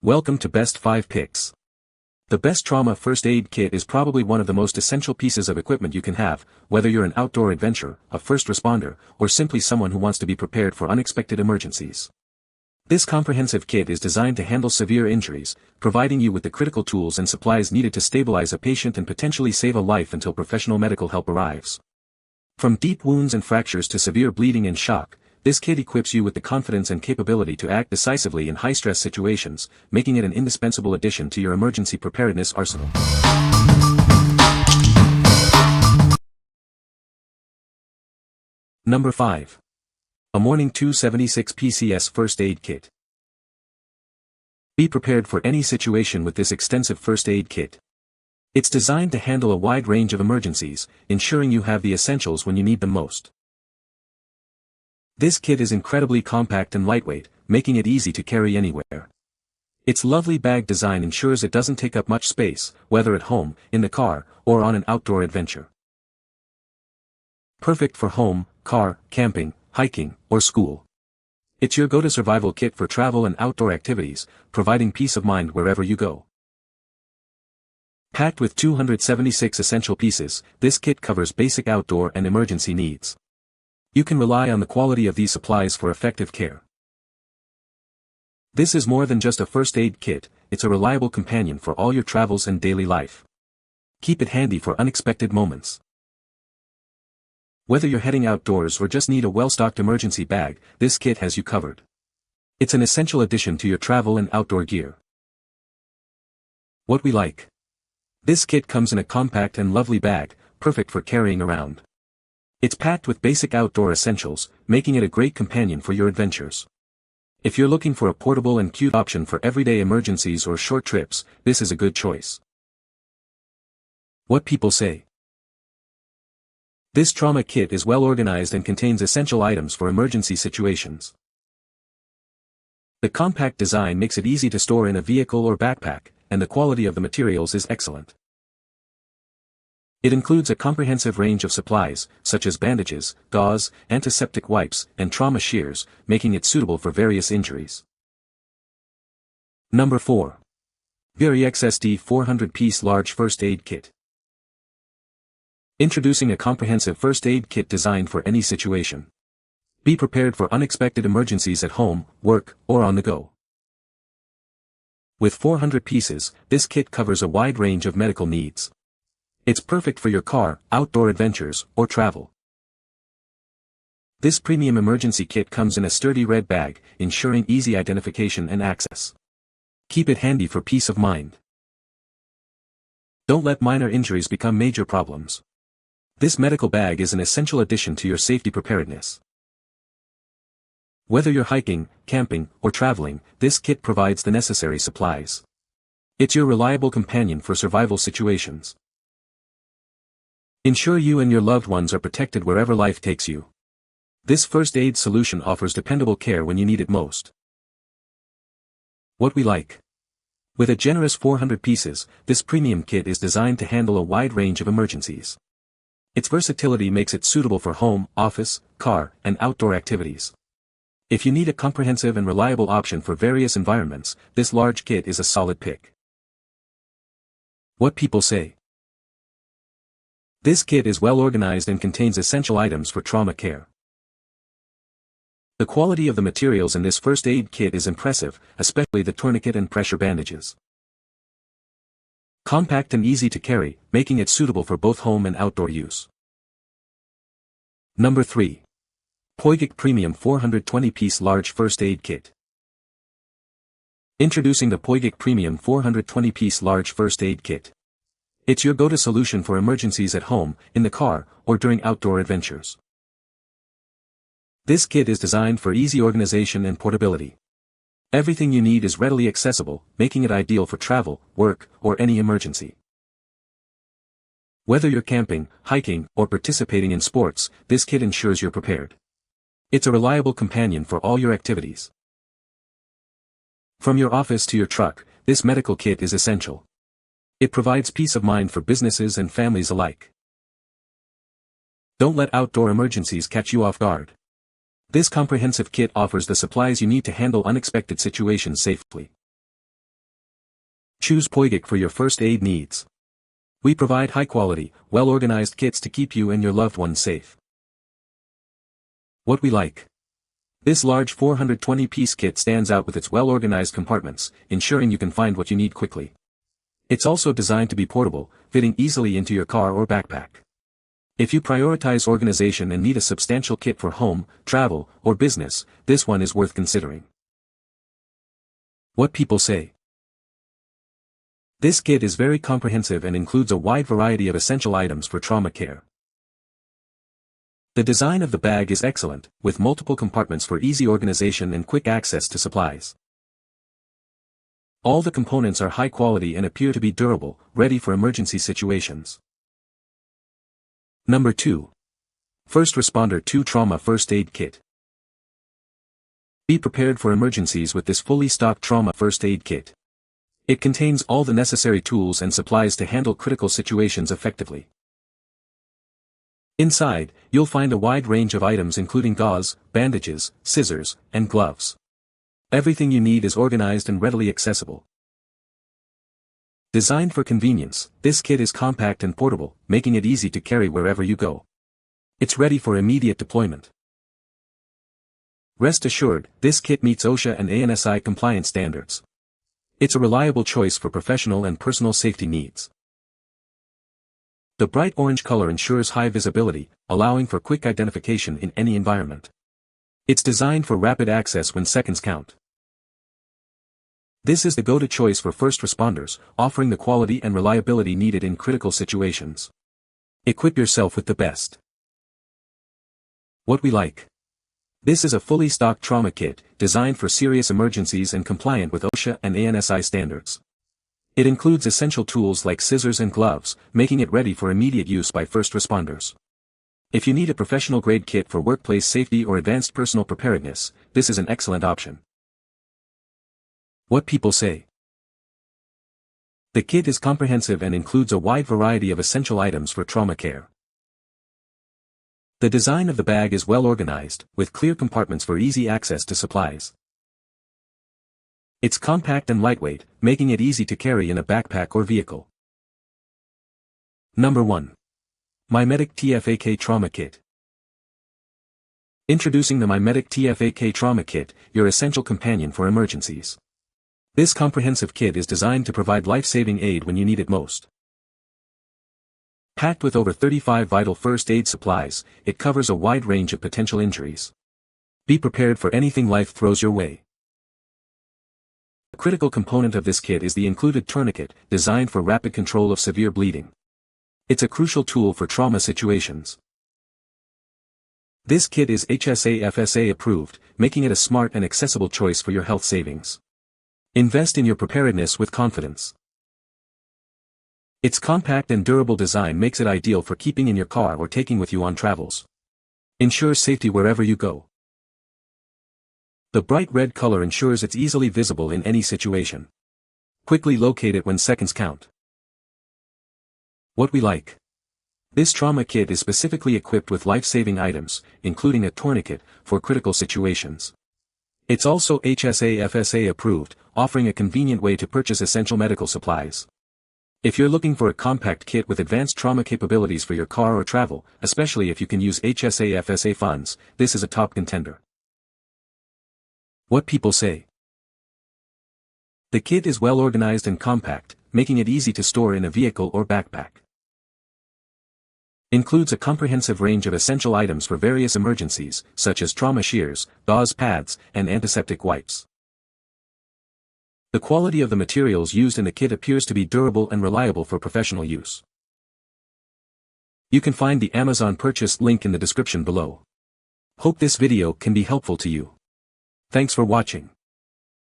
Welcome to Best 5 Picks. The Best Trauma First Aid Kit is probably one of the most essential pieces of equipment you can have, whether you're an outdoor adventurer, a first responder, or simply someone who wants to be prepared for unexpected emergencies. This comprehensive kit is designed to handle severe injuries, providing you with the critical tools and supplies needed to stabilize a patient and potentially save a life until professional medical help arrives. From deep wounds and fractures to severe bleeding and shock, this kit equips you with the confidence and capability to act decisively in high-stress situations, making it an indispensable addition to your emergency preparedness arsenal. Number 5. AMORNING 276 PCS First Aid Kit. Be prepared for any situation with this extensive first aid kit. It's designed to handle a wide range of emergencies, ensuring you have the essentials when you need them most. This kit is incredibly compact and lightweight, making it easy to carry anywhere. Its lovely bag design ensures it doesn't take up much space, whether at home, in the car, or on an outdoor adventure. Perfect for home, car, camping, hiking, or school. It's your go-to survival kit for travel and outdoor activities, providing peace of mind wherever you go. Packed with 276 essential pieces, this kit covers basic outdoor and emergency needs. You can rely on the quality of these supplies for effective care. This is more than just a first aid kit, it's a reliable companion for all your travels and daily life. Keep it handy for unexpected moments. Whether you're heading outdoors or just need a well-stocked emergency bag, this kit has you covered. It's an essential addition to your travel and outdoor gear. What we like. This kit comes in a compact and lovely bag, perfect for carrying around. It's packed with basic outdoor essentials, making it a great companion for your adventures. If you're looking for a portable and cute option for everyday emergencies or short trips, this is a good choice. What people say. This trauma kit is well organized and contains essential items for emergency situations. The compact design makes it easy to store in a vehicle or backpack, and the quality of the materials is excellent. It includes a comprehensive range of supplies, such as bandages, gauze, antiseptic wipes, and trauma shears, making it suitable for various injuries. Number 4. VRIEXSD 400-piece large first aid kit. Introducing a comprehensive first aid kit designed for any situation. Be prepared for unexpected emergencies at home, work, or on the go. With 400 pieces, this kit covers a wide range of medical needs. It's perfect for your car, outdoor adventures, or travel. This premium emergency kit comes in a sturdy red bag, ensuring easy identification and access. Keep it handy for peace of mind. Don't let minor injuries become major problems. This medical bag is an essential addition to your safety preparedness. Whether you're hiking, camping, or traveling, this kit provides the necessary supplies. It's your reliable companion for survival situations. Ensure you and your loved ones are protected wherever life takes you. This first aid solution offers dependable care when you need it most. What we like. With a generous 400 pieces, this premium kit is designed to handle a wide range of emergencies. Its versatility makes it suitable for home, office, car, and outdoor activities. If you need a comprehensive and reliable option for various environments, this large kit is a solid pick. What people say. This kit is well organized and contains essential items for trauma care. The quality of the materials in this first aid kit is impressive, especially the tourniquet and pressure bandages. Compact and easy to carry, making it suitable for both home and outdoor use. Number 3. Poygik Premium 420-piece Large First Aid Kit. Introducing the Poygik Premium 420-piece Large First Aid Kit. It's your go-to solution for emergencies at home, in the car, or during outdoor adventures. This kit is designed for easy organization and portability. Everything you need is readily accessible, making it ideal for travel, work, or any emergency. Whether you're camping, hiking, or participating in sports, this kit ensures you're prepared. It's a reliable companion for all your activities. From your office to your truck, this medical kit is essential. It provides peace of mind for businesses and families alike. Don't let outdoor emergencies catch you off guard. This comprehensive kit offers the supplies you need to handle unexpected situations safely. Choose Poygik for your first aid needs. We provide high-quality, well-organized kits to keep you and your loved ones safe. What we like. This large 420-piece kit stands out with its well-organized compartments, ensuring you can find what you need quickly. It's also designed to be portable, fitting easily into your car or backpack. If you prioritize organization and need a substantial kit for home, travel, or business, this one is worth considering. What people say. This kit is very comprehensive and includes a wide variety of essential items for trauma care. The design of the bag is excellent, with multiple compartments for easy organization and quick access to supplies. All the components are high quality and appear to be durable, ready for emergency situations. Number 2. First Responder 2 Trauma First Aid Kit. Be prepared for emergencies with this fully stocked trauma first aid kit. It contains all the necessary tools and supplies to handle critical situations effectively. Inside, you'll find a wide range of items including gauze, bandages, scissors, and gloves. Everything you need is organized and readily accessible. Designed for convenience, this kit is compact and portable, making it easy to carry wherever you go. It's ready for immediate deployment. Rest assured, this kit meets OSHA and ANSI compliance standards. It's a reliable choice for professional and personal safety needs. The bright orange color ensures high visibility, allowing for quick identification in any environment. It's designed for rapid access when seconds count. This is the go-to choice for first responders, offering the quality and reliability needed in critical situations. Equip yourself with the best. What we like. This is a fully stocked trauma kit, designed for serious emergencies and compliant with OSHA and ANSI standards. It includes essential tools like scissors and gloves, making it ready for immediate use by first responders. If you need a professional-grade kit for workplace safety or advanced personal preparedness, this is an excellent option. What people say. The kit is comprehensive and includes a wide variety of essential items for trauma care. The design of the bag is well organized, with clear compartments for easy access to supplies. It's compact and lightweight, making it easy to carry in a backpack or vehicle. Number 1. MyMedic TFAK Trauma Kit. Introducing the MyMedic TFAK Trauma Kit, your essential companion for emergencies. This comprehensive kit is designed to provide life-saving aid when you need it most. Packed with over 35 vital first aid supplies, it covers a wide range of potential injuries. Be prepared for anything life throws your way. A critical component of this kit is the included tourniquet, designed for rapid control of severe bleeding. It's a crucial tool for trauma situations. This kit is HSA/FSA approved, making it a smart and accessible choice for your health savings. Invest in your preparedness with confidence. Its compact and durable design makes it ideal for keeping in your car or taking with you on travels. Ensures safety wherever you go. The bright red color ensures it's easily visible in any situation. Quickly locate it when seconds count. What we like. This trauma kit is specifically equipped with life-saving items, including a tourniquet, for critical situations. It's also HSA/FSA approved, offering a convenient way to purchase essential medical supplies. If you're looking for a compact kit with advanced trauma capabilities for your car or travel, especially if you can use HSA/FSA funds, this is a top contender. What people say. The kit is well organized and compact, making it easy to store in a vehicle or backpack. Includes a comprehensive range of essential items for various emergencies, such as trauma shears, gauze pads, and antiseptic wipes. The quality of the materials used in the kit appears to be durable and reliable for professional use. You can find the Amazon purchase link in the description below. Hope this video can be helpful to you. Thanks for watching.